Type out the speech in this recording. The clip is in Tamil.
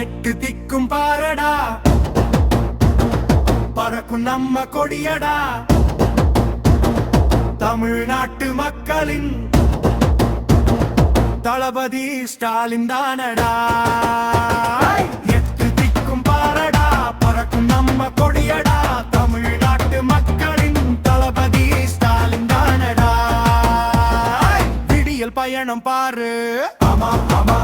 எட்டு திக்கும் பாரடா, பறக்கும் நம்ம கொடியடா, தமிழ்நாட்டு மக்களின் தளபதி ஸ்டாலின் தானடா. எட்டு திக்கும் பாரடா, பறக்கும் நம்ம கொடியடா, தமிழ்நாட்டு மக்களின் தளபதி ஸ்டாலின் தானடா. விடியல் பயணம் பாரு, ஆமா ஆமா